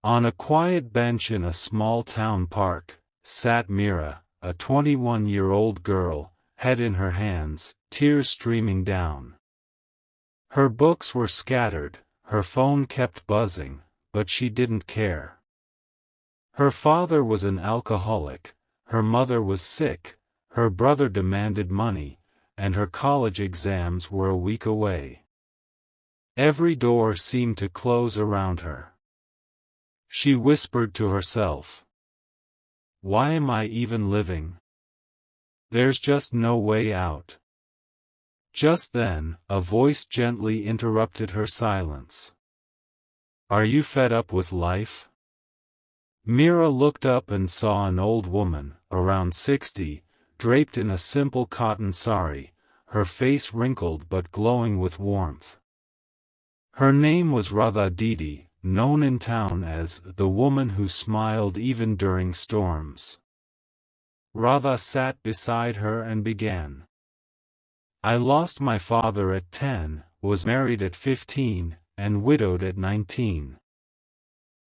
On a quiet bench in a small town park, sat Mira, a 21-year-old girl, head in her hands, tears streaming down. Her books were scattered, her phone kept buzzing, but she didn't care. Her father was an alcoholic, her mother was sick, her brother demanded money, and her college exams were a week away. Every door seemed to close around her. She whispered to herself, "Why am I even living? There's just no way out." Just then, a voice gently interrupted her silence. "Are you fed up with life?" Mira looked up and saw an old woman, around 60, draped in a simple cotton sari, her face wrinkled but glowing with warmth. Her name was Radha Didi, known in town as the woman who smiled even during storms. Radha sat beside her and began. "I lost my father at 10, was married at 15, and widowed at 19.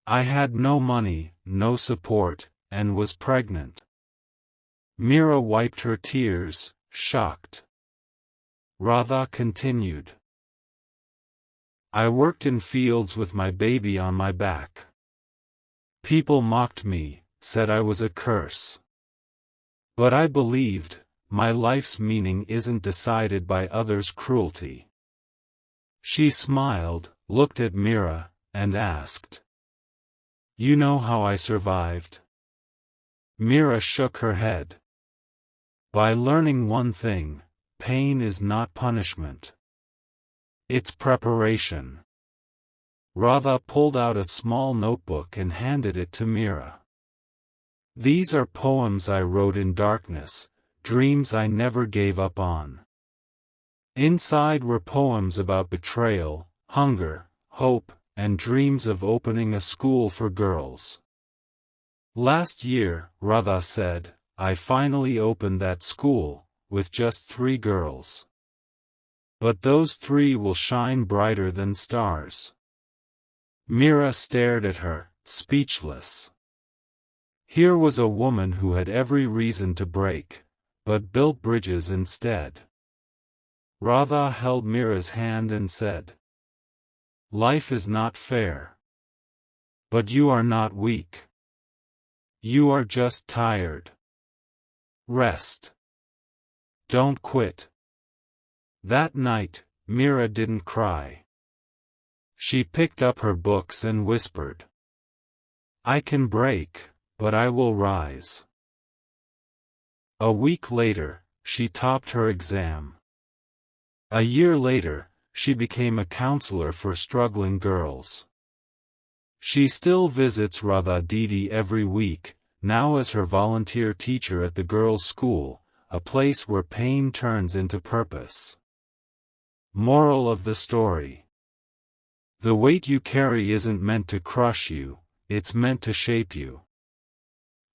I had no money, no support, and was pregnant." Mira wiped her tears, shocked. Radha continued. "I worked in fields with my baby on my back. People mocked me, said I was a curse. But I believed, my life's meaning isn't decided by others' cruelty." She smiled, looked at Mira, and asked, "You know how I survived?" Mira shook her head. "By learning one thing, pain is not punishment. It's preparation." Radha pulled out a small notebook and handed it to Mira. "These are poems I wrote in darkness, dreams I never gave up on." Inside were poems about betrayal, hunger, hope, and dreams of opening a school for girls. "Last year," Radha said, "I finally opened that school, with just 3 girls. But those 3 will shine brighter than stars." Mira stared at her, speechless. Here was a woman who had every reason to break, but built bridges instead. Radha held Mira's hand and said, "Life is not fair. But you are not weak. You are just tired. Rest. Don't quit." That night, Mira didn't cry. She picked up her books and whispered, "I can break, but I will rise." A week later, she topped her exam. A year later, she became a counselor for struggling girls. She still visits Radha Didi every week, now as her volunteer teacher at the girls' school, a place where pain turns into purpose. Moral of the story: the weight you carry isn't meant to crush you, it's meant to shape you.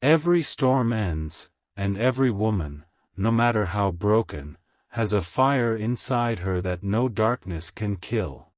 Every storm ends, and every woman, no matter how broken, has a fire inside her that no darkness can kill.